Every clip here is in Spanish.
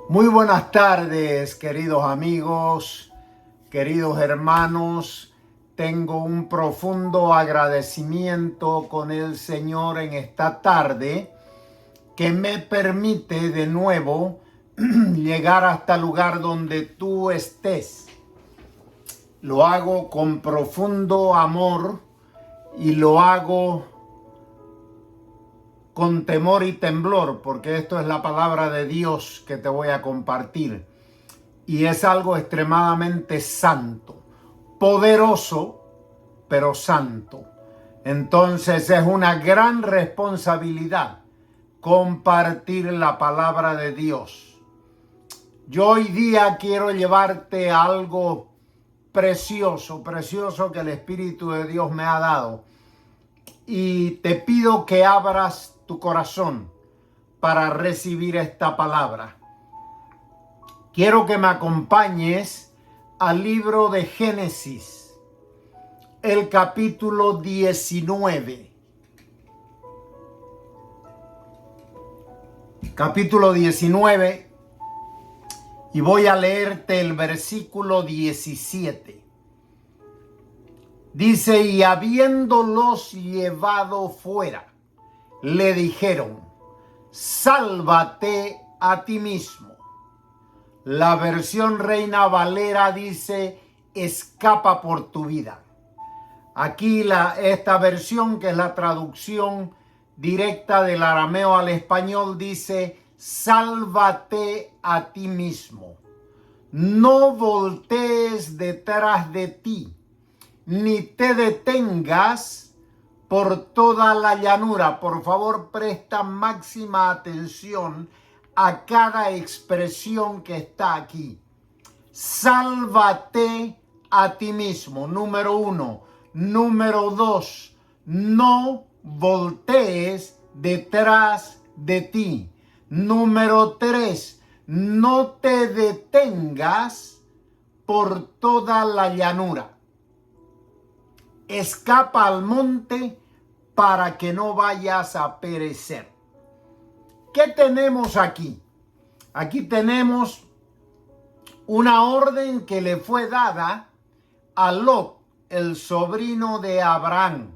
Muy buenas tardes, queridos amigos, queridos hermanos. Tengo un profundo agradecimiento con el Señor en esta tarde que me permite de nuevo llegar hasta el lugar donde tú estés. Lo hago con profundo amor y lo hago con temor y temblor, porque esto es la palabra de Dios que te voy a compartir. Y es algo extremadamente santo, poderoso, pero santo. Entonces es una gran responsabilidad compartir la palabra de Dios. Yo hoy día quiero llevarte a algo precioso que el Espíritu de Dios me ha dado. Y te pido que abras tu corazón para recibir esta palabra. Quiero que me acompañes al libro de Génesis, el capítulo 19. Capítulo 19, y voy a leerte el versículo 17. Dice: y habiéndolos llevado fuera, le dijeron: sálvate a ti mismo. La versión Reina Valera dice: escapa por tu vida. Aquí esta versión, que es la traducción directa del arameo al español, dice: sálvate a ti mismo. No voltees detrás de ti, ni te detengas por toda la llanura. Por favor, presta máxima atención a cada expresión que está aquí. Sálvate a ti mismo, número 1. Número 2, no voltees detrás de ti. Número 3, no te detengas por toda la llanura. Escapa al monte para que no vayas a perecer. ¿Qué tenemos aquí? Aquí tenemos una orden que le fue dada a Lot, el sobrino de Abraham.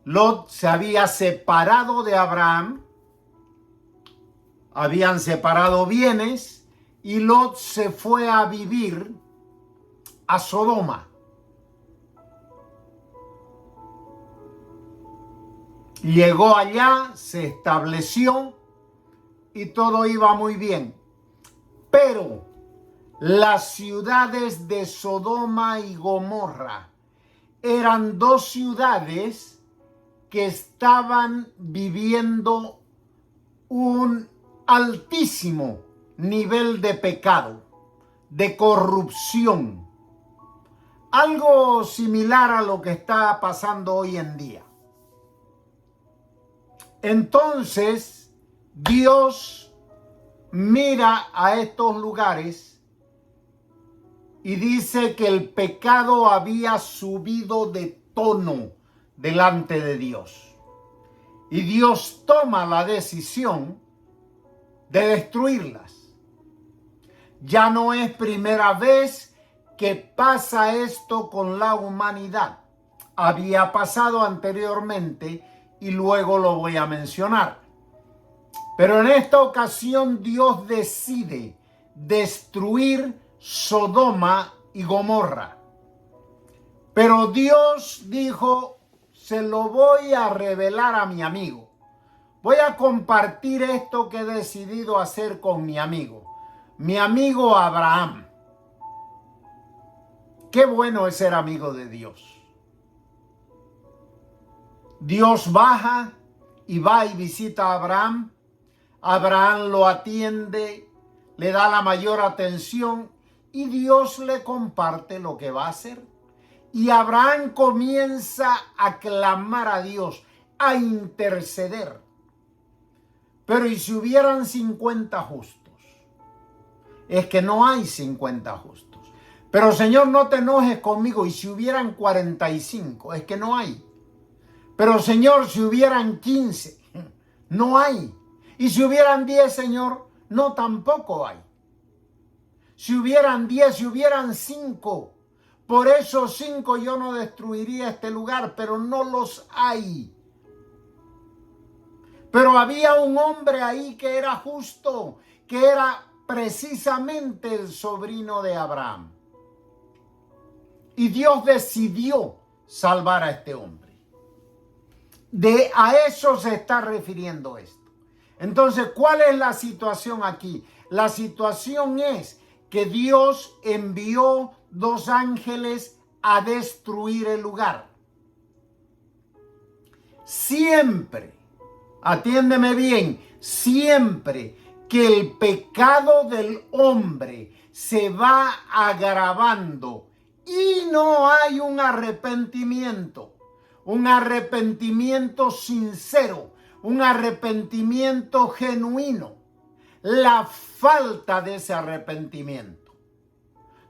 Lot se había separado de Abraham, habían separado bienes, y Lot se fue a vivir a Sodoma. Llegó allá, se estableció y todo iba muy bien. Pero las ciudades de Sodoma y Gomorra eran dos ciudades que estaban viviendo un altísimo nivel de pecado, de corrupción. Algo similar a lo que está pasando hoy en día. Entonces, Dios mira a estos lugares y dice que el pecado había subido de tono delante de Dios. Y Dios toma la decisión de destruirlas. Ya no es primera vez que pasa esto con la humanidad. Había pasado anteriormente y luego lo voy a mencionar. Pero en esta ocasión Dios decide destruir Sodoma y Gomorra. Pero Dios dijo: se lo voy a revelar a mi amigo. Voy a compartir esto que he decidido hacer con mi amigo Abraham. Qué bueno es ser amigo de Dios. Dios baja y va y visita a Abraham. Abraham lo atiende, le da la mayor atención y Dios le comparte lo que va a hacer. Y Abraham comienza a clamar a Dios, a interceder. Pero ¿y si hubieran 50 justos? Es que no hay 50 justos. Pero Señor, no te enojes conmigo. ¿Y si hubieran 45? Es que no hay. Pero Señor, si hubieran 15, no hay. Y si hubieran 10, Señor, No, tampoco hay. Si hubieran 10, si hubieran 5, por esos 5 yo no destruiría este lugar, pero no los hay. Pero había un hombre ahí que era justo, que era precisamente el sobrino de Abraham. Y Dios decidió salvar a este hombre. A eso se está refiriendo esto. Entonces, ¿cuál es la situación aquí? La situación es que Dios envió 2 ángeles a destruir el lugar. Siempre, atiéndeme bien, siempre que el pecado del hombre se va agravando y no hay un arrepentimiento sincero, un arrepentimiento genuino, la falta de ese arrepentimiento.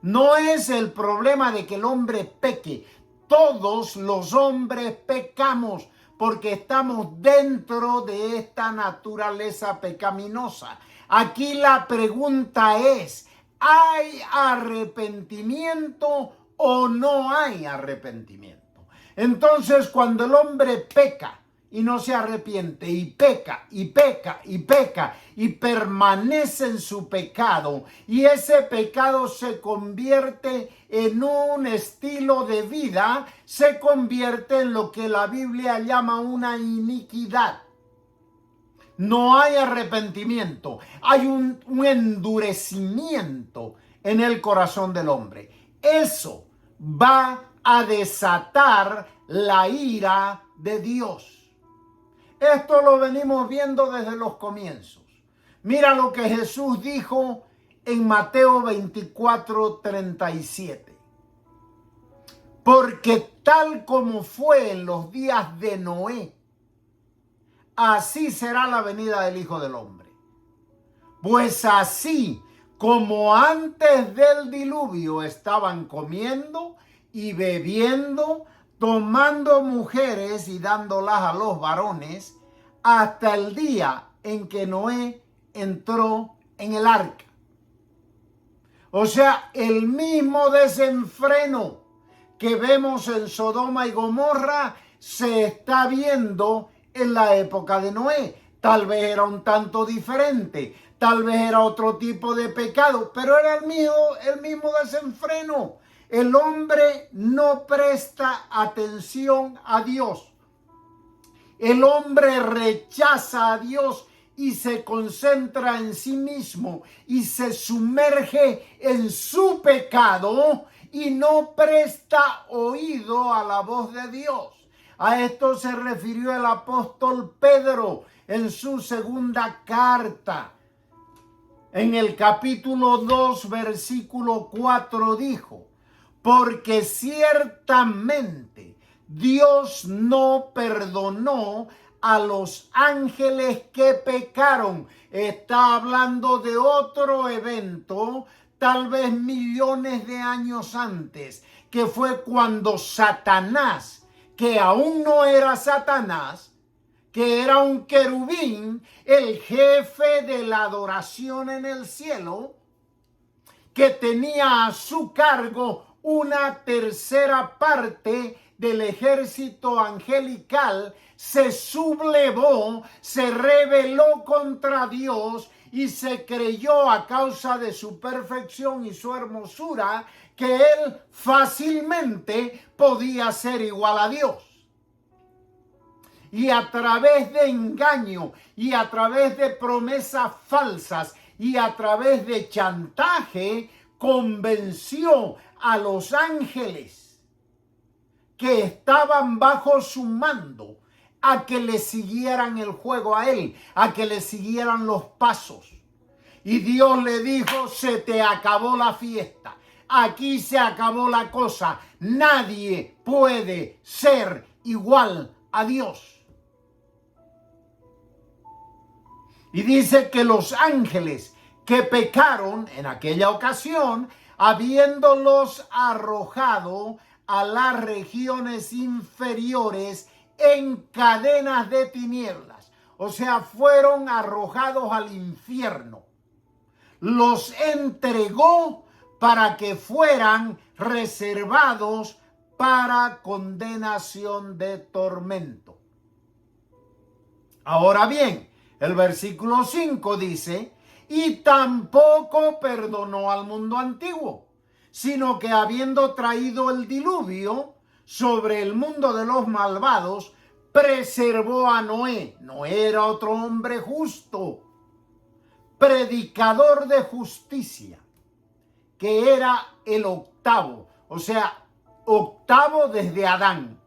No es el problema de que el hombre peque. Todos los hombres pecamos porque estamos dentro de esta naturaleza pecaminosa. Aquí la pregunta es, ¿hay arrepentimiento o no hay arrepentimiento? Entonces, cuando el hombre peca y no se arrepiente y peca y peca y peca y permanece en su pecado y ese pecado se convierte en un estilo de vida, se convierte en lo que la Biblia llama una iniquidad. No hay arrepentimiento, hay un endurecimiento en el corazón del hombre. Eso va a desatar la ira de Dios. Esto lo venimos viendo desde los comienzos. Mira lo que Jesús dijo en Mateo 24:37. Porque tal como fue en los días de Noé, así será la venida del Hijo del Hombre. Pues así como antes del diluvio estaban comiendo y bebiendo, tomando mujeres y dándolas a los varones, hasta el día en que Noé entró en el arca. O sea, el mismo desenfreno que vemos en Sodoma y Gomorra se está viendo en la época de Noé. Tal vez era un tanto diferente, tal vez era otro tipo de pecado, pero era el mismo desenfreno. El hombre no presta atención a Dios. El hombre rechaza a Dios y se concentra en sí mismo y se sumerge en su pecado y no presta oído a la voz de Dios. A esto se refirió el apóstol Pedro en su segunda carta. En el capítulo 2, versículo 4 dijo: porque ciertamente Dios no perdonó a los ángeles que pecaron. Está hablando de otro evento, tal vez millones de años antes, que fue cuando Satanás, que aún no era Satanás, que era un querubín, el jefe de la adoración en el cielo, que tenía a su cargo una tercera parte del ejército angelical, se sublevó, se rebeló contra Dios y se creyó, a causa de su perfección y su hermosura, que él fácilmente podía ser igual a Dios. Y a través de engaño y a través de promesas falsas y a través de chantaje, convenció a los ángeles que estaban bajo su mando a que le siguieran el juego a él, a que le siguieran los pasos. Y Dios le dijo: se te acabó la fiesta, aquí se acabó la cosa, nadie puede ser igual a Dios. Y dice que los ángeles que pecaron en aquella ocasión, habiéndolos arrojado a las regiones inferiores en cadenas de tinieblas. O sea, fueron arrojados al infierno. los entregó para que fueran reservados para condenación de tormento. Ahora bien, el versículo 5 dice, y tampoco perdonó al mundo antiguo, sino que habiendo traído el diluvio sobre el mundo de los malvados, preservó a Noé. Noé era otro hombre justo, predicador de justicia, que era el octavo, o sea, octavo desde Adán.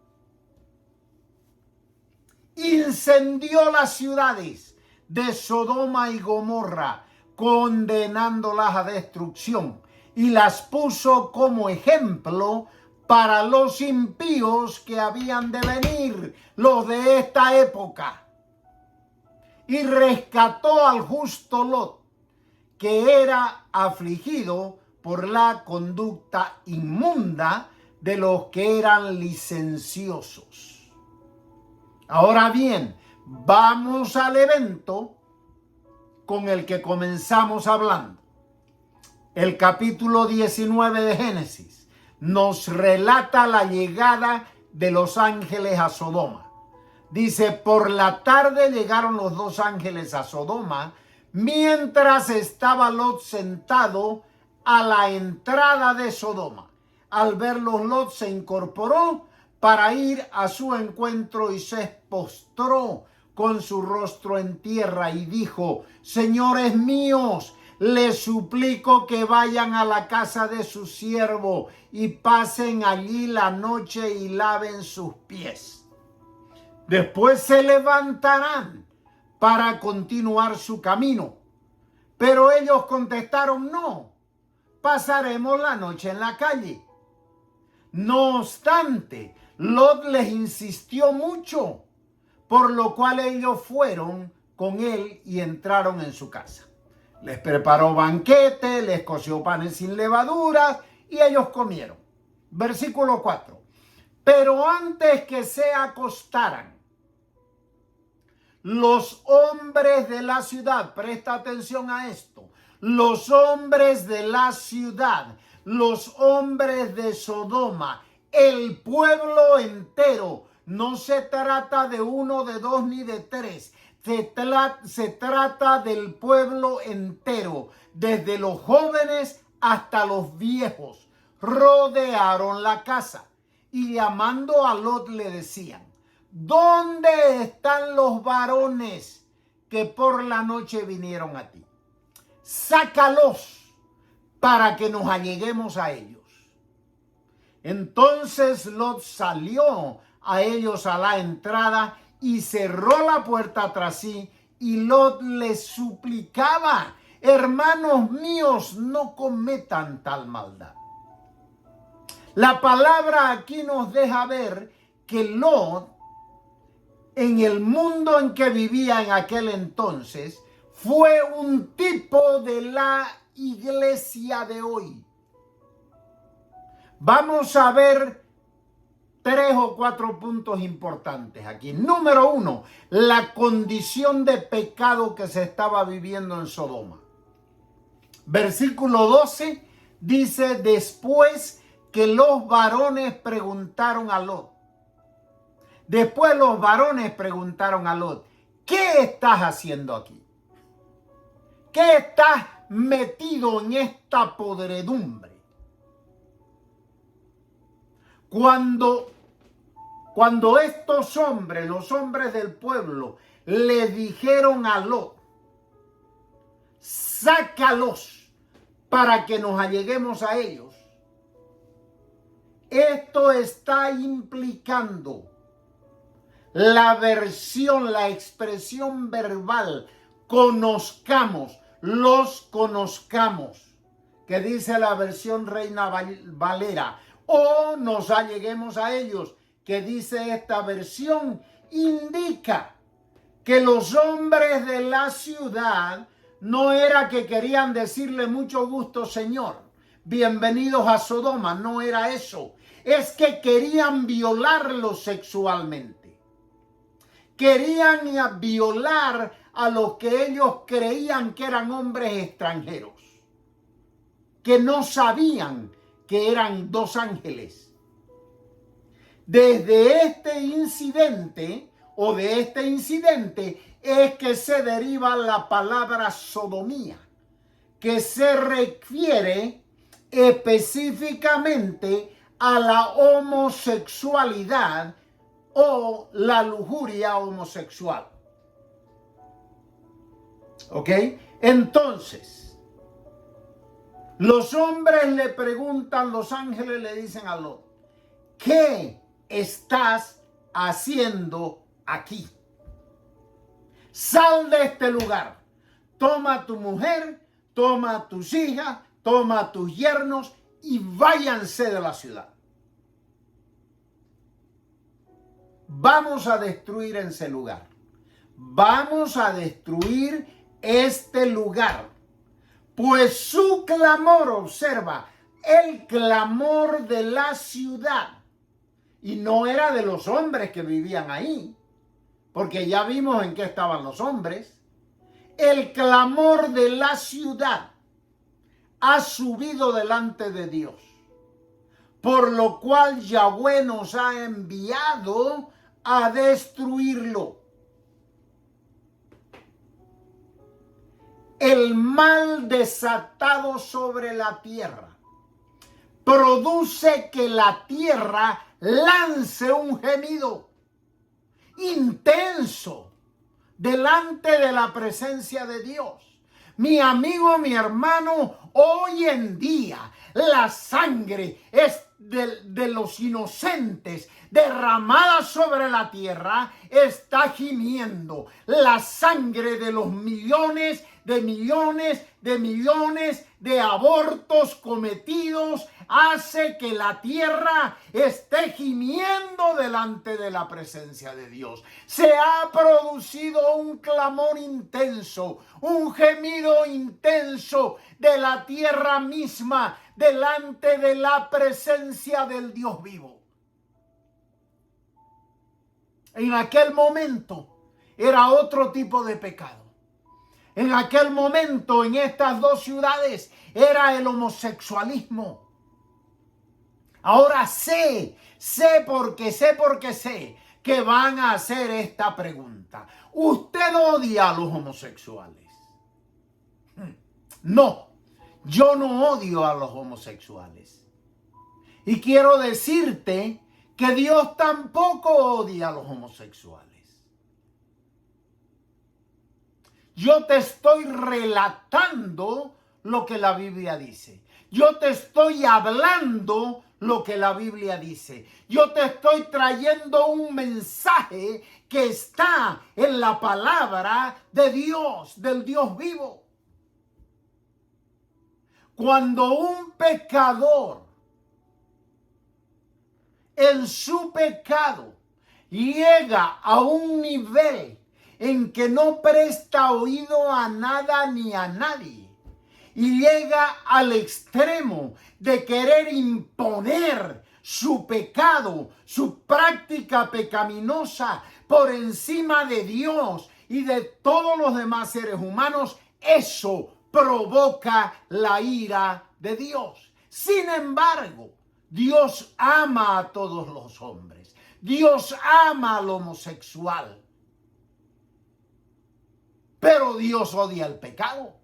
Incendió las ciudades de Sodoma y Gomorra, condenándolas a destrucción, y las puso como ejemplo para los impíos que habían de venir, los de esta época. Y rescató al justo Lot, que era afligido por la conducta inmunda de los que eran licenciosos. Ahora bien, vamos al evento con el que comenzamos hablando. El capítulo 19 de Génesis nos relata la llegada de los ángeles a Sodoma. Dice, por la tarde llegaron los dos ángeles a Sodoma, mientras estaba Lot sentado a la entrada de Sodoma. Al verlos, Lot se incorporó para ir a su encuentro y se postró con su rostro en tierra y dijo, señores míos, les suplico que vayan a la casa de su siervo y pasen allí la noche y laven sus pies. Después se levantarán para continuar su camino. Pero ellos contestaron, no, pasaremos la noche en la calle. No obstante, Lot les insistió mucho, por lo cual ellos fueron con él y entraron en su casa. Les preparó banquete, les coció panes sin levadura y ellos comieron. Versículo 4. Pero antes que se acostaran, los hombres de la ciudad, presta atención a esto, los hombres de la ciudad, los hombres de Sodoma, el pueblo entero, no se trata de uno, de dos ni de tres, se trata del pueblo entero, desde los jóvenes hasta los viejos, rodearon la casa y llamando a Lot le decían, ¿dónde están los varones que por la noche vinieron a ti? Sácalos para que nos alleguemos a ellos. Entonces Lot salió a ellos a la entrada y cerró la puerta tras sí, y Lot les suplicaba, hermanos míos, no cometan tal maldad. La palabra aquí nos deja ver que Lot, en el mundo en que vivía en aquel entonces, fue un tipo de la iglesia de hoy. Vamos a ver 3 o 4 puntos importantes aquí. Número 1, la condición de pecado que se estaba viviendo en Sodoma. Versículo 12 dice, después que los varones preguntaron a Lot. Después los varones preguntaron a Lot, ¿qué estás haciendo aquí? ¿Qué estás metido en esta podredumbre? Cuando estos hombres, los hombres del pueblo, le dijeron a Lot, sácalos para que nos alleguemos a ellos, esto está implicando la versión, la expresión verbal, conozcamos, los conozcamos, que dice la versión Reina Valera, o nos alleguemos a ellos, que dice esta versión, indica que los hombres de la ciudad no era que querían decirle mucho gusto, Señor, bienvenidos a Sodoma, no era eso, es que querían violarlo sexualmente. Querían violar a los que ellos creían que eran hombres extranjeros, que no sabían que eran dos ángeles. Desde este incidente o de este incidente es que se deriva la palabra sodomía, que se refiere específicamente a la homosexualidad o la lujuria homosexual. ¿Ok? Entonces, los hombres le preguntan, los ángeles le dicen a Lot, ¿qué estás haciendo aquí? Sal de este lugar, toma a tu mujer, toma a tus hijas, toma a tus yernos y váyanse de la ciudad. Vamos a destruir ese lugar. Vamos a destruir este lugar. Pues su clamor, observa, el clamor de la ciudad. Y no era de los hombres que vivían ahí, porque ya vimos en qué estaban los hombres. El clamor de la ciudad ha subido delante de Dios, por lo cual Yahweh nos ha enviado a destruirlo. El mal desatado sobre la tierra produce que la tierra lance un gemido intenso delante de la presencia de Dios. Mi amigo, mi hermano, hoy en día la sangre es de los inocentes derramada sobre la tierra está gimiendo. La sangre de los millones de abortos cometidos hace que la tierra esté gimiendo delante de la presencia de Dios. Se ha producido un clamor intenso, un gemido intenso de la tierra misma delante de la presencia del Dios vivo. En aquel momento era otro tipo de pecado. En aquel momento, en estas dos ciudades, era el homosexualismo. Ahora sé que van a hacer esta pregunta. ¿Usted odia a los homosexuales? No, yo no odio a los homosexuales. Y quiero decirte que Dios tampoco odia a los homosexuales. Yo te estoy relatando lo que la Biblia dice. Yo te estoy hablando lo que la Biblia dice. Yo te estoy trayendo un mensaje que está en la palabra de Dios, del Dios vivo. Cuando un pecador en su pecado llega a un nivel en que no presta oído a nada ni a nadie y llega al extremo de querer imponer su pecado, su práctica pecaminosa por encima de Dios y de todos los demás seres humanos, eso provoca la ira de Dios. Sin embargo, Dios ama a todos los hombres. Dios ama al homosexual. Pero Dios odia el pecado.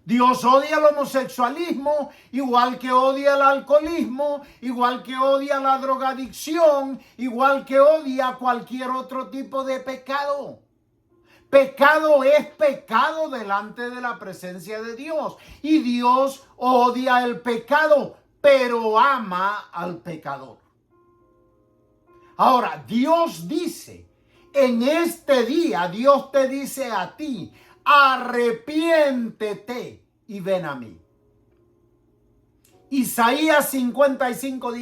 Dios odia el homosexualismo, igual que odia el alcoholismo, igual que odia la drogadicción, igual que odia cualquier otro tipo de pecado. Pecado es pecado delante de la presencia de Dios. Y Dios odia el pecado, pero ama al pecador. Ahora, Dios dice, en este día, Dios te dice a ti, arrepiéntete y ven a mí. Isaías 55,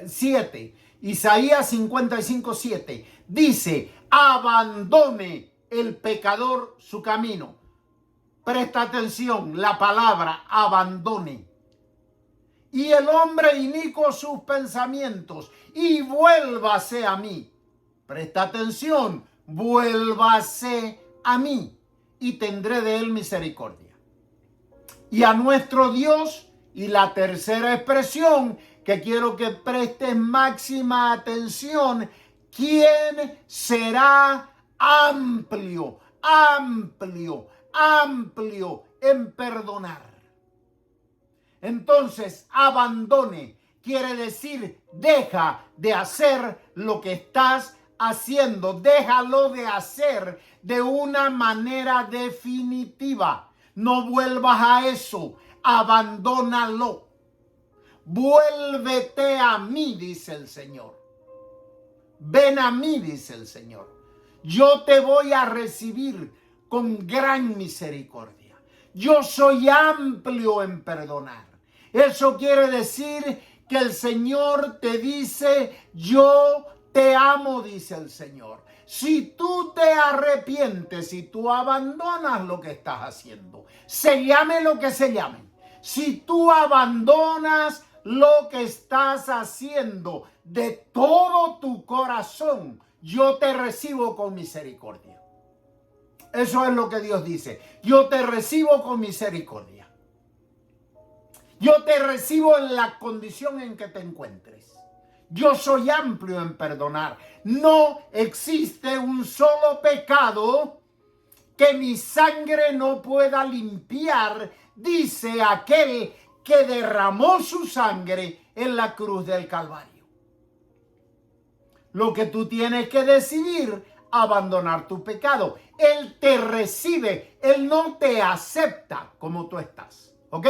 7. Isaías 55, 7 dice, abandone el pecador su camino. Presta atención, la palabra abandone. Y el hombre inicuo sus pensamientos y vuélvase a mí. Presta atención, vuélvase a mí y tendré de él misericordia. Y a nuestro Dios, y la tercera expresión que quiero que prestes máxima atención, ¿quién será amplio, amplio, amplio en perdonar? Entonces, abandone quiere decir deja de hacer lo que estás haciendo, déjalo de hacer de una manera definitiva. No vuelvas a eso, abandónalo. Vuélvete a mí, dice el Señor. Ven a mí, dice el Señor. Yo te voy a recibir con gran misericordia. Yo soy amplio en perdonar. Eso quiere decir que el Señor te dice, yo te amo, dice el Señor. Si tú te arrepientes, si tú abandonas lo que estás haciendo, se llame lo que se llame. Si tú abandonas lo que estás haciendo de todo tu corazón, yo te recibo con misericordia. Eso es lo que Dios dice. Yo te recibo con misericordia. Yo te recibo en la condición en que te encuentres. Yo soy amplio en perdonar. No existe un solo pecado que mi sangre no pueda limpiar, dice aquel que derramó su sangre en la cruz del Calvario. Lo que tú tienes que decidir, abandonar tu pecado. Él te recibe, Él no te acepta como tú estás, ¿ok?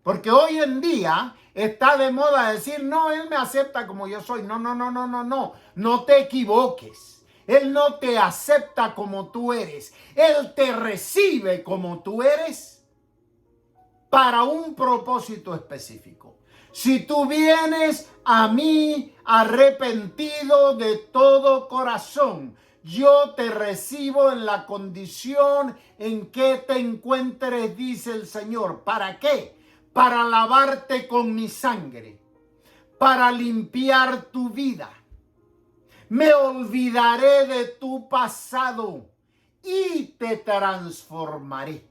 Porque hoy en día está de moda decir, no, Él me acepta como yo soy. No te equivoques. Él no te acepta como tú eres. Él te recibe como tú eres para un propósito específico. Si tú vienes a mí arrepentido de todo corazón, yo te recibo en la condición en que te encuentres, dice el Señor. ¿Para qué? Para lavarte con mi sangre, para limpiar tu vida. Me olvidaré de tu pasado y te transformaré.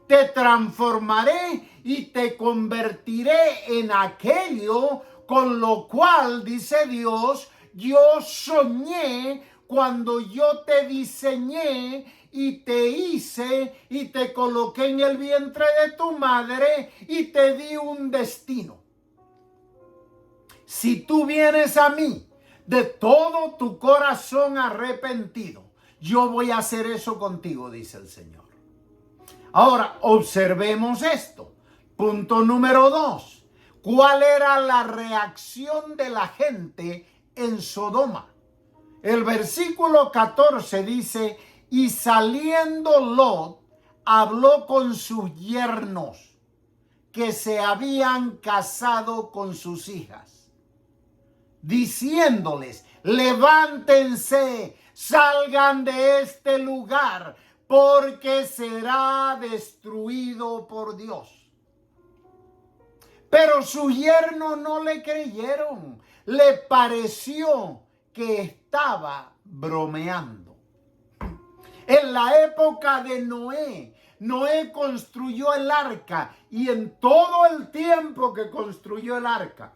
Te transformaré y te convertiré en aquello con lo cual, dice Dios, yo soñé cuando yo te diseñé y te hice y te coloqué en el vientre de tu madre y te di un destino. Si tú vienes a mí de todo tu corazón arrepentido, yo voy a hacer eso contigo, dice el Señor. Ahora, observemos esto. Punto número 2. ¿Cuál era la reacción de la gente en Sodoma? El versículo 14 dice, y saliendo Lot, habló con sus yernos que se habían casado con sus hijas, diciéndoles, levántense, salgan de este lugar, porque será destruido por Dios. Pero sus yernos no le creyeron. Le pareció que estaba bromeando. En la época de Noé, Noé construyó el arca y en todo el tiempo que construyó el arca,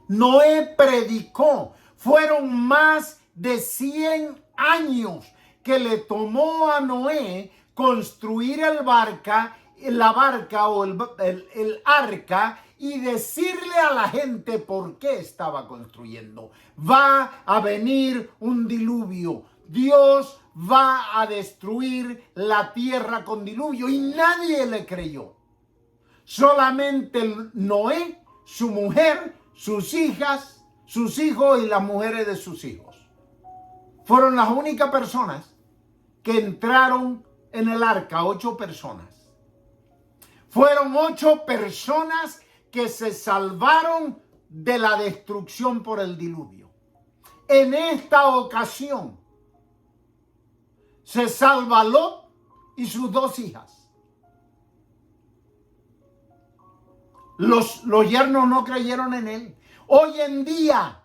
Noé predicó. Fueron más de 100 años que le tomó a Noé construir la barca o el arca y decirle a la gente por qué estaba construyendo. Va a venir un diluvio. Dios va a destruir la tierra con diluvio y nadie le creyó. Solamente Noé, su mujer, sus hijas, sus hijos y las mujeres de sus hijos fueron las únicas personas que entraron en el arca. 8 personas. Fueron 8 personas que se salvaron de la destrucción por el diluvio. En esta ocasión se salva Lot y sus 2 hijas. Los yernos no creyeron en él. Hoy en día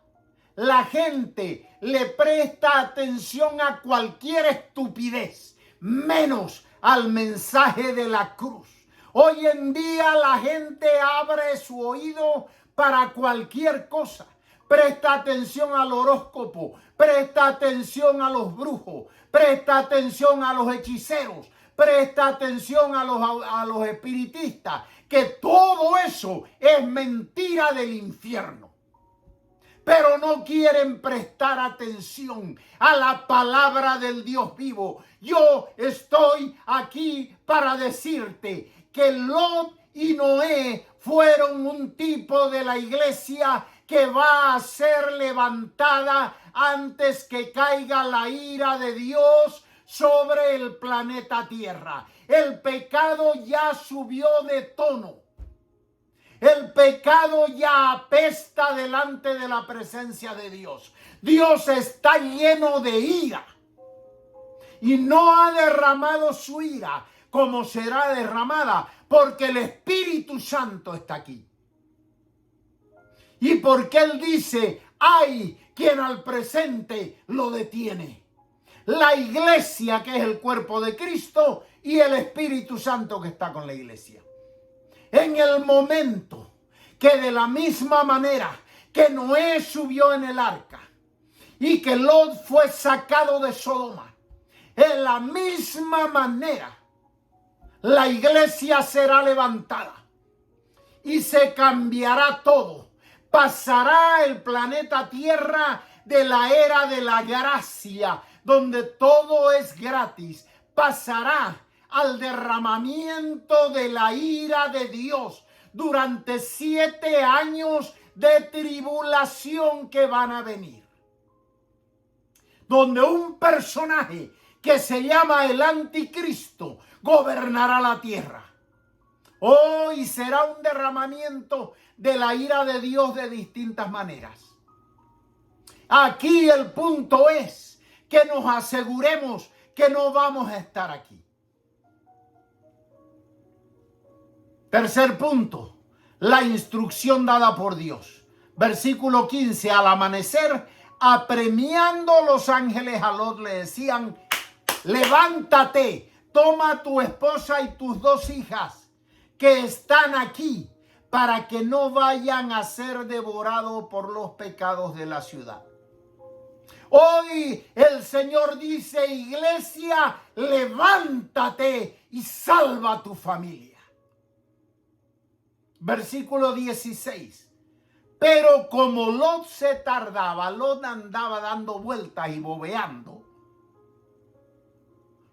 la gente le presta atención a cualquier estupidez, menos al mensaje de la cruz. Hoy en día la gente abre su oído para cualquier cosa. Presta atención al horóscopo, presta atención a los brujos, presta atención a los hechiceros, presta atención a los espiritistas, que todo eso es mentira del infierno. Pero no quieren prestar atención a la palabra del Dios vivo. Yo estoy aquí para decirte que Lot y Noé fueron un tipo de la iglesia que va a ser levantada antes que caiga la ira de Dios sobre el planeta Tierra. El pecado ya subió de tono. El pecado ya apesta delante de la presencia de Dios. Dios está lleno de ira y no ha derramado su ira como será derramada, porque el Espíritu Santo está aquí. Y porque Él dice, hay quien al presente lo detiene. La iglesia, que es el cuerpo de Cristo, y el Espíritu Santo que está con la iglesia. En el momento que de la misma manera que Noé subió en el arca y que Lot fue sacado de Sodoma, en la misma manera la iglesia será levantada y se cambiará todo. Pasará el planeta Tierra de la era de la gracia, donde todo es gratis. Pasará al derramamiento de la ira de Dios durante 7 años de tribulación que van a venir, donde un personaje que se llama el Anticristo gobernará la tierra. Hoy será un derramamiento de la ira de Dios de distintas maneras. Aquí el punto es que nos aseguremos que no vamos a estar aquí. Tercer punto, la instrucción dada por Dios. Versículo 15, al amanecer, apremiando los ángeles a Lot, le decían, levántate, toma tu esposa y tus 2 hijas que están aquí, para que no vayan a ser devorados por los pecados de la ciudad. Hoy el Señor dice, iglesia, levántate y salva a tu familia. Versículo 16. Pero como Lot se tardaba, Lot andaba dando vueltas y bobeando,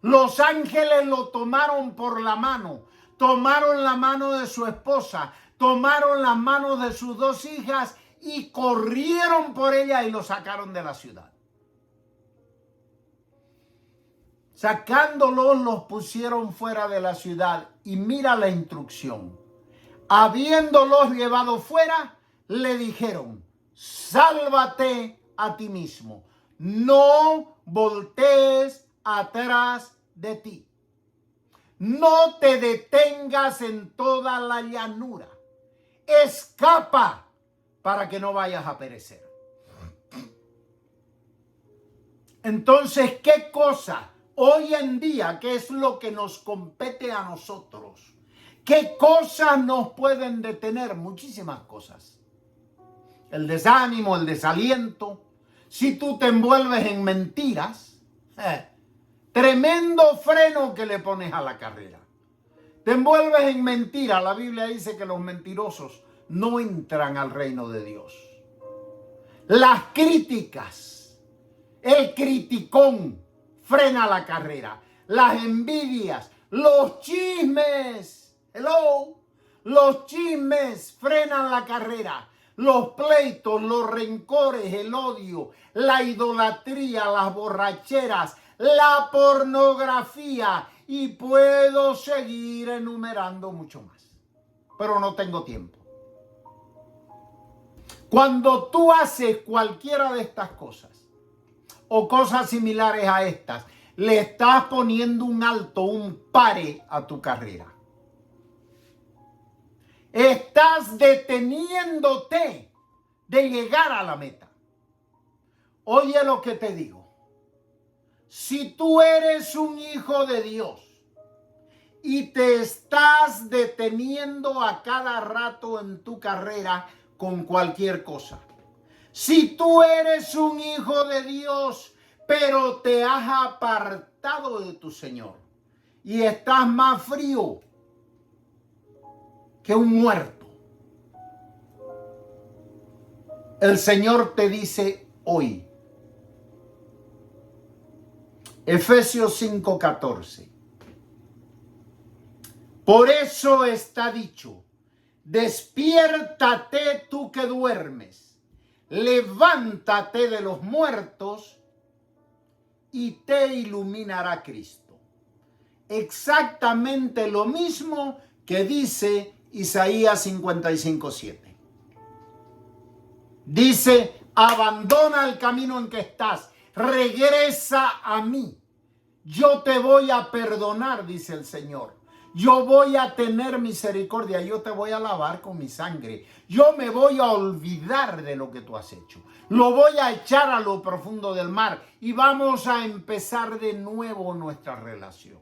los ángeles lo tomaron por la mano, tomaron la mano de su esposa, tomaron las manos de sus 2 hijas y corrieron por ella y lo sacaron de la ciudad. Sacándolos, los pusieron fuera de la ciudad. Y mira la instrucción. Habiéndolos llevado fuera, le dijeron, sálvate a ti mismo. No voltees atrás de ti. No te detengas en toda la llanura. Escapa para que no vayas a perecer. Entonces, ¿qué cosa hoy en día, qué es lo que nos compete a nosotros? ¿Qué cosas nos pueden detener? Muchísimas cosas. El desánimo, el desaliento. Si tú te envuelves en mentiras, tremendo freno que le pones a la carrera. Te envuelves en mentira. La Biblia dice que los mentirosos no entran al reino de Dios. Las críticas, el criticón frena la carrera. Las envidias, los chismes. Los chismes frenan la carrera. Los pleitos, los rencores, el odio, la idolatría, las borracheras, la pornografía, y puedo seguir enumerando mucho más, pero no tengo tiempo. Cuando tú haces cualquiera de estas cosas o cosas similares a estas, le estás poniendo un alto, un pare a tu carrera. Estás deteniéndote de llegar a la meta. Oye lo que te digo. Si tú eres un hijo de Dios y te estás deteniendo a cada rato en tu carrera con cualquier cosa. Si tú eres un hijo de Dios, pero te has apartado de tu Señor y estás más frío que un muerto, el Señor te dice hoy, Efesios 5:14, por eso está dicho, despiértate tú que duermes, levántate de los muertos y te iluminará Cristo. Exactamente lo mismo que dice Isaías 55:7. Dice, abandona el camino en que estás, regresa a mí. Yo te voy a perdonar, dice el Señor. Yo voy a tener misericordia, yo te voy a lavar con mi sangre. Yo me voy a olvidar de lo que tú has hecho. Lo voy a echar a lo profundo del mar y vamos a empezar de nuevo nuestra relación.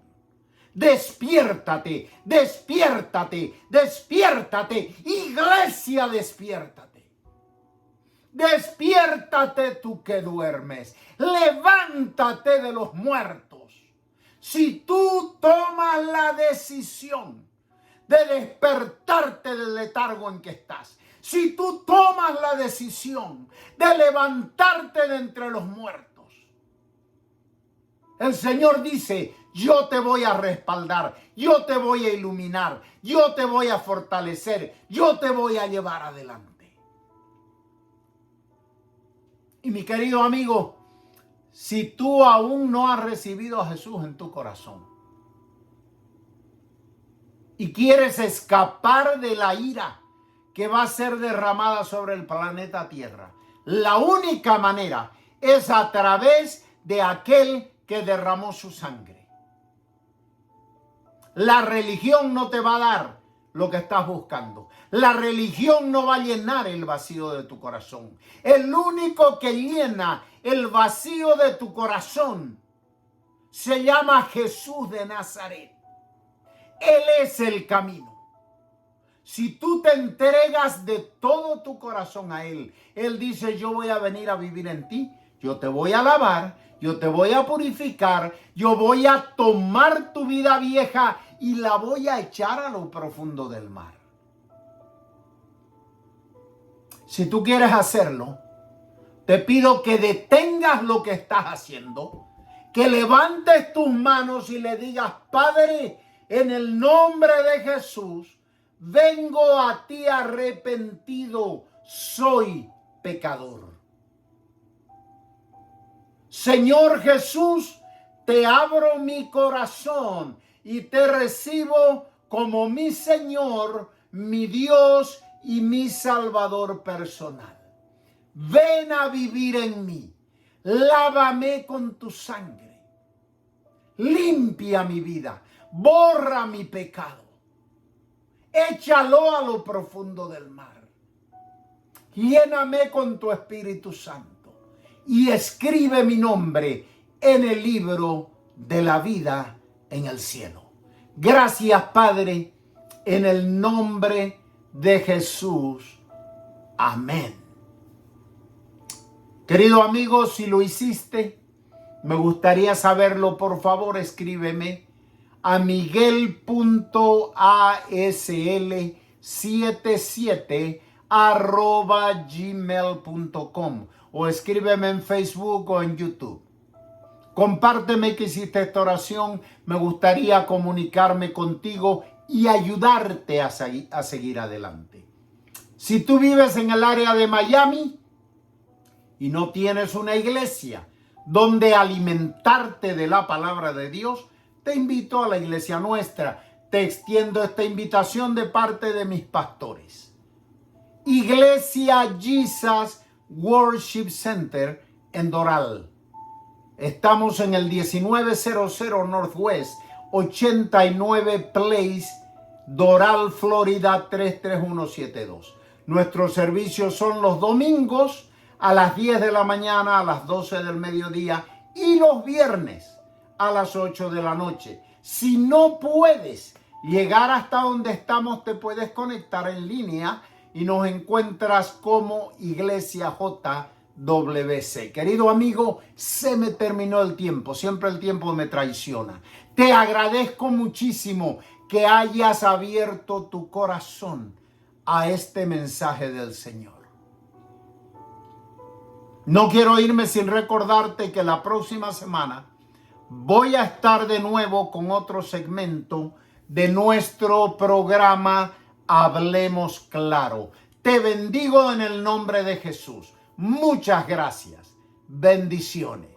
Despiértate, despiértate, despiértate. Iglesia, despiértate. Despiértate tú que duermes. Levántate de los muertos. Si tú tomas la decisión de despertarte del letargo en que estás, si tú tomas la decisión de levantarte de entre los muertos, el Señor dice, yo te voy a respaldar, yo te voy a iluminar, yo te voy a fortalecer, yo te voy a llevar adelante. Y mi querido amigo, si tú aún no has recibido a Jesús en tu corazón y quieres escapar de la ira que va a ser derramada sobre el planeta Tierra, la única manera es a través de aquel que derramó su sangre. La religión no te va a dar lo que estás buscando. La religión no va a llenar el vacío de tu corazón. El único que llena el vacío de tu corazón se llama Jesús de Nazaret. Él es el camino. Si tú te entregas de todo tu corazón a Él, Él dice, yo voy a venir a vivir en ti, yo te voy a lavar, yo te voy a purificar, yo voy a tomar tu vida vieja y la voy a echar a lo profundo del mar. Si tú quieres hacerlo, te pido que detengas lo que estás haciendo, que levantes tus manos y le digas, Padre, en el nombre de Jesús, vengo a ti arrepentido, soy pecador. Señor Jesús, te abro mi corazón y te recibo como mi Señor, mi Dios y mi Salvador personal. Ven a vivir en mí, lávame con tu sangre, limpia mi vida, borra mi pecado, échalo a lo profundo del mar, lléname con tu Espíritu Santo y escribe mi nombre en el libro de la vida en el cielo. Gracias, Padre, en el nombre de Jesús. Amén. Querido amigo, si lo hiciste, me gustaría saberlo. Por favor, escríbeme a miguel.asl77@gmail.com o escríbeme en Facebook o en YouTube. Compárteme que hiciste esta oración. Me gustaría comunicarme contigo y ayudarte a seguir adelante. Si tú vives en el área de Miami y no tienes una iglesia donde alimentarte de la palabra de Dios, te invito a la iglesia nuestra. Te extiendo esta invitación de parte de mis pastores. Iglesia Jesus Worship Center en Doral. Estamos en el 1900 Northwest 89 Place, Doral, Florida 33172. Nuestros servicios son los domingos a las 10 de la mañana, a las 12 del mediodía y los viernes a las 8 de la noche. Si no puedes llegar hasta donde estamos, te puedes conectar en línea y nos encuentras como Iglesia JWC. Querido amigo, se me terminó el tiempo. Siempre el tiempo me traiciona. Te agradezco muchísimo que hayas abierto tu corazón a este mensaje del Señor. No quiero irme sin recordarte que la próxima semana voy a estar de nuevo con otro segmento de nuestro programa Hablemos Claro. Te bendigo en el nombre de Jesús. Muchas gracias. Bendiciones.